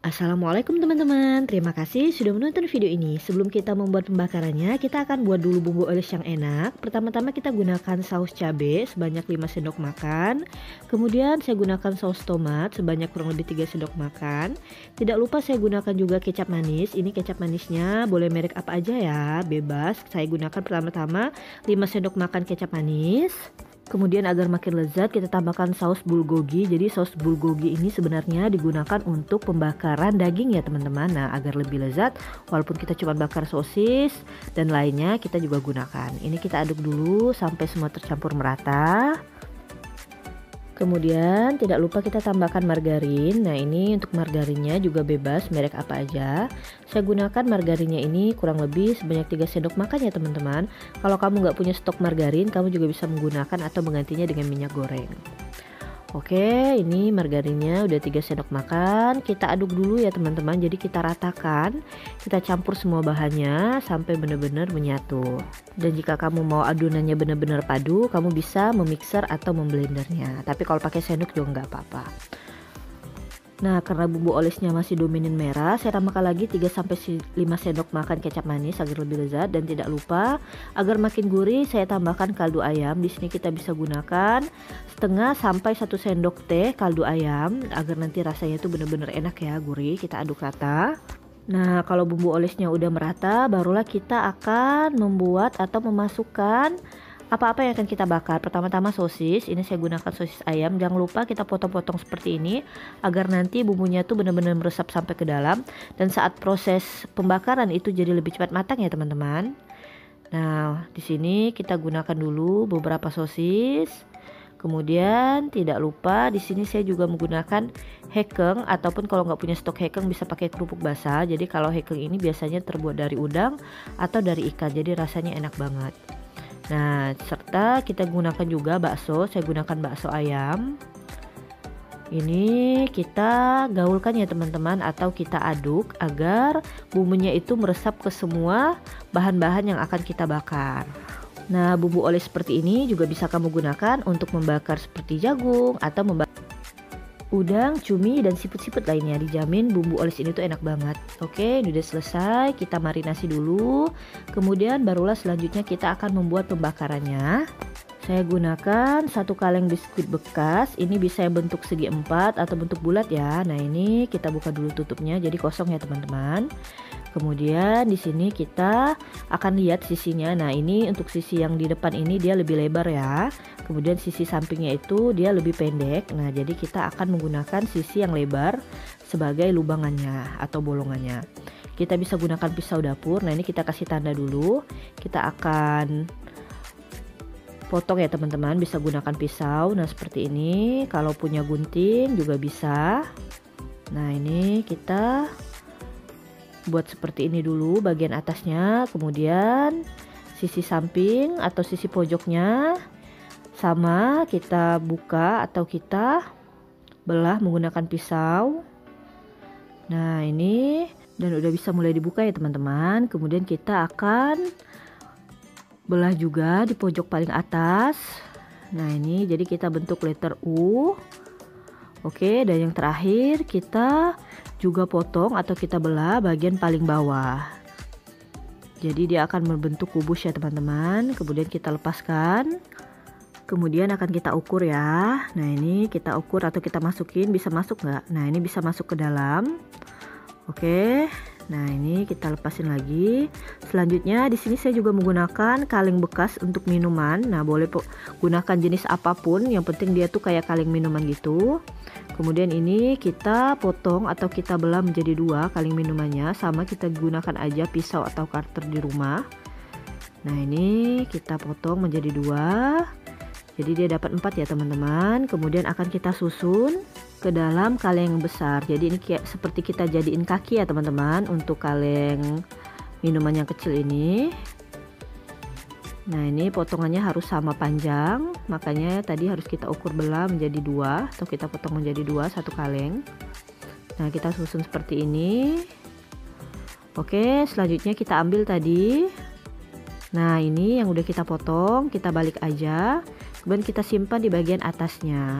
Assalamualaikum teman-teman, terima kasih sudah menonton video ini. Sebelum kita membuat pembakarannya, kita akan buat dulu bumbu oles yang enak. Pertama-tama kita gunakan saus cabai sebanyak 5 sendok makan. Kemudian saya gunakan saus tomat sebanyak kurang lebih 3 sendok makan. Tidak lupa saya gunakan juga kecap manis. Ini kecap manisnya boleh merek apa aja ya, bebas. Saya gunakan pertama-tama 5 sendok makan kecap manis. Kemudian agar makin lezat kita tambahkan saus bulgogi. Jadi saus bulgogi ini sebenarnya digunakan untuk pembakaran daging ya teman-teman. Nah, agar lebih lezat walaupun kita cuma bakar sosis dan lainnya kita juga gunakan. Ini kita aduk dulu sampai semua tercampur merata. Kemudian tidak lupa kita tambahkan margarin. Nah, ini untuk margarinnya juga bebas merek apa aja. Saya gunakan margarinnya ini kurang lebih sebanyak 3 sendok makan ya teman-teman. Kalau kamu nggak punya stok margarin, kamu juga bisa menggunakan atau menggantinya dengan minyak goreng. Oke, ini margarinnya udah 3 sendok makan. Kita aduk dulu ya teman-teman. Jadi kita ratakan, kita campur semua bahannya sampai benar-benar menyatu. Dan jika kamu mau adonannya benar-benar padu, kamu bisa memixer atau memblendernya. Tapi kalau pakai sendok juga nggak apa-apa. Nah, karena bumbu olesnya masih dominan merah, saya tambahkan lagi 3-5 sendok makan kecap manis agar lebih lezat. Dan tidak lupa agar makin gurih, saya tambahkan kaldu ayam. Di sini kita bisa gunakan setengah sampai 1 sendok teh kaldu ayam agar nanti rasanya itu benar-benar enak ya, gurih. Kita aduk rata. Nah, kalau bumbu olesnya udah merata, barulah kita akan membuat atau memasukkan apa-apa yang akan kita bakar. Pertama-tama sosis. Ini saya gunakan sosis ayam. Jangan lupa kita potong-potong seperti ini agar nanti bumbunya tuh benar-benar meresap sampai ke dalam, dan saat proses pembakaran itu jadi lebih cepat matang ya teman-teman. Nah, di sini kita gunakan dulu beberapa sosis. Kemudian tidak lupa di sini saya juga menggunakan hekeng, ataupun kalau nggak punya stok hekeng bisa pakai kerupuk basah. Jadi kalau hekeng ini biasanya terbuat dari udang atau dari ikan, jadi rasanya enak banget. Nah, serta kita gunakan juga bakso. Saya gunakan bakso ayam. Ini kita gaulkan ya teman-teman, atau kita aduk agar bumbunya itu meresap ke semua bahan-bahan yang akan kita bakar. Nah, bumbu oles seperti ini juga bisa kamu gunakan untuk membakar seperti jagung atau membakar udang, cumi, dan siput-siput lainnya. Dijamin bumbu oles ini tuh enak banget. Oke, ini udah selesai. Kita marinasi dulu. Kemudian barulah selanjutnya kita akan membuat pembakarannya. Saya gunakan 1 kaleng biskuit bekas. Ini bisa yang bentuk segi 4 atau bentuk bulat ya. Nah, ini kita buka dulu tutupnya jadi kosong ya teman-teman. Kemudian di sini kita akan lihat sisinya. Nah, ini untuk sisi yang di depan ini dia lebih lebar ya. Kemudian sisi sampingnya itu dia lebih pendek. Nah, jadi kita akan menggunakan sisi yang lebar sebagai lubangannya atau bolongannya. Kita bisa gunakan pisau dapur. Nah, ini kita kasih tanda dulu. Kita akan potong ya teman-teman, bisa gunakan pisau. Nah, seperti ini. Kalau punya gunting juga bisa. Nah, ini kita buat seperti ini dulu bagian atasnya. Kemudian sisi samping atau sisi pojoknya sama kita buka atau kita belah menggunakan pisau. Nah, ini dan udah bisa mulai dibuka ya teman-teman. Kemudian kita akan belah juga di pojok paling atas. Nah, ini jadi kita bentuk letter U. Oke, dan yang terakhir kita juga potong atau kita belah bagian paling bawah. Jadi dia akan membentuk kubus ya teman-teman. Kemudian kita lepaskan. Kemudian akan kita ukur ya. Nah, ini kita ukur atau kita masukin, bisa masuk nggak? Nah, ini bisa masuk ke dalam. Oke. Nah, ini kita lepasin lagi. Selanjutnya di sini saya juga menggunakan kaleng bekas untuk minuman. Nah, boleh gunakan jenis apapun, yang penting dia tuh kayak kaleng minuman gitu. Kemudian ini kita potong atau kita belah menjadi 2 kaleng minumannya, sama kita gunakan aja pisau atau cutter di rumah. Nah, ini kita potong menjadi 2. Jadi dia dapat 4 ya teman-teman. Kemudian akan kita susun ke dalam kaleng yang besar. Jadi ini kayak seperti kita jadiin kaki ya teman-teman untuk kaleng minuman yang kecil ini. Nah, ini potongannya harus sama panjang. Makanya tadi harus kita ukur belah menjadi 2 atau kita potong menjadi 2 satu kaleng. Nah, kita susun seperti ini. Oke, selanjutnya kita ambil tadi. Nah, ini yang udah kita potong, kita balik aja. Kemudian kita simpan di bagian atasnya.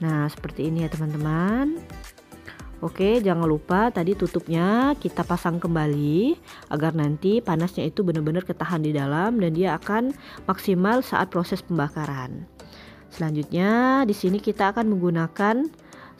Nah, seperti ini ya teman-teman. Oke, jangan lupa tadi tutupnya kita pasang kembali agar nanti panasnya itu benar-benar ketahan di dalam dan dia akan maksimal saat proses pembakaran. Selanjutnya di sini kita akan menggunakan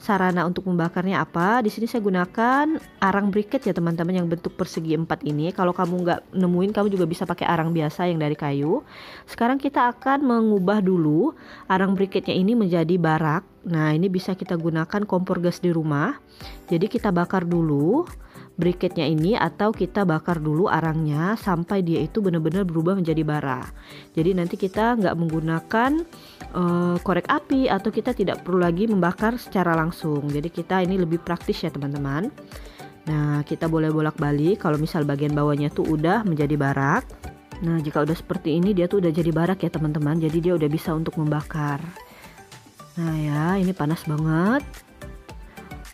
sarana untuk membakarnya apa? Di sini saya gunakan arang briket ya teman-teman, yang bentuk persegi 4 ini. Kalau kamu nggak nemuin, kamu juga bisa pakai arang biasa yang dari kayu. Sekarang kita akan mengubah dulu arang briketnya ini menjadi barak. Nah, ini bisa kita gunakan kompor gas di rumah. Jadi kita bakar dulu briketnya ini atau kita bakar dulu arangnya sampai dia itu benar-benar berubah menjadi bara. Jadi nanti kita nggak menggunakan korek api atau kita tidak perlu lagi membakar secara langsung. Jadi kita ini lebih praktis ya teman-teman. Nah, kita boleh bolak-balik kalau misal bagian bawahnya tuh udah menjadi barak. Nah, jika udah seperti ini dia tuh udah jadi barak ya teman-teman. Jadi dia udah bisa untuk membakar. Nah ya, ini panas banget.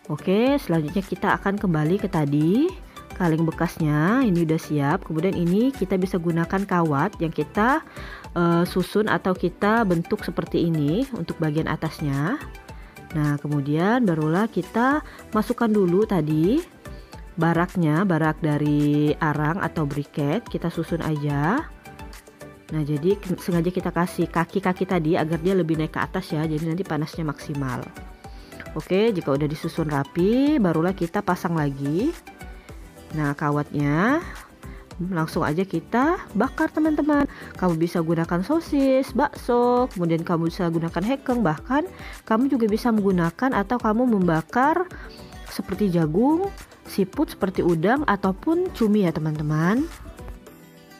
Oke, selanjutnya kita akan kembali ke tadi kaleng bekasnya. Ini udah siap. Kemudian ini kita bisa gunakan kawat yang kita susun atau kita bentuk seperti ini untuk bagian atasnya. Nah, kemudian barulah kita masukkan dulu tadi baraknya, barak dari arang atau briket, kita susun aja. Nah, jadi sengaja kita kasih kaki-kaki tadi agar dia lebih naik ke atas ya, jadi nanti panasnya maksimal. Oke, jika udah disusun rapi, barulah kita pasang lagi. Nah, kawatnya langsung aja kita bakar teman-teman. Kamu bisa gunakan sosis, bakso, kemudian kamu bisa gunakan hekeng, bahkan kamu juga bisa menggunakan atau kamu membakar seperti jagung, siput seperti udang ataupun cumi ya teman-teman.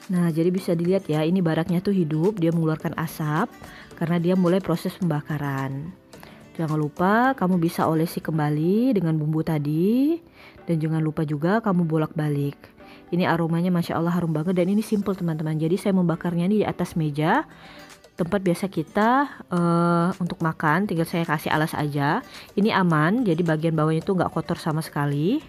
Nah, jadi bisa dilihat ya, ini baraknya tuh hidup, dia mengeluarkan asap karena dia mulai proses pembakaran. Jangan lupa kamu bisa olesi kembali dengan bumbu tadi, dan jangan lupa juga kamu bolak-balik. Ini aromanya Masya Allah harum banget dan ini simple teman-teman. Jadi saya membakarnya ini di atas meja, tempat biasa kita untuk makan, tinggal saya kasih alas aja. Ini aman, jadi bagian bawahnya itu nggak kotor sama sekali.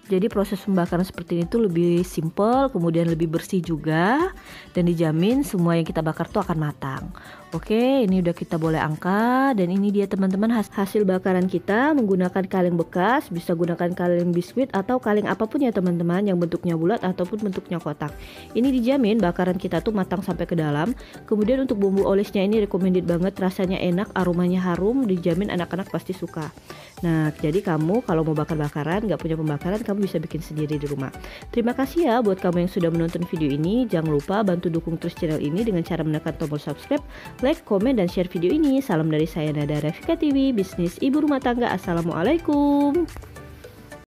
Jadi proses pembakaran seperti ini tuh lebih simple, kemudian lebih bersih juga, dan dijamin semua yang kita bakar tuh akan matang. Oke, ini udah kita boleh angkat, dan ini dia teman-teman hasil bakaran kita menggunakan kaleng bekas. Bisa gunakan kaleng biskuit atau kaleng apapun ya teman-teman, yang bentuknya bulat ataupun bentuknya kotak. Ini dijamin bakaran kita tuh matang sampai ke dalam. Kemudian untuk bumbu olesnya ini recommended banget, rasanya enak, aromanya harum, dijamin anak-anak pasti suka. Nah, jadi kamu kalau mau bakar-bakaran, nggak punya pembakaran, kamu bisa bikin sendiri di rumah. Terima kasih ya buat kamu yang sudah menonton video ini. Jangan lupa bantu dukung terus channel ini dengan cara menekan tombol subscribe, like, komen, dan share video ini. Salam dari saya Nada Rafika TV, bisnis ibu rumah tangga. Assalamualaikum.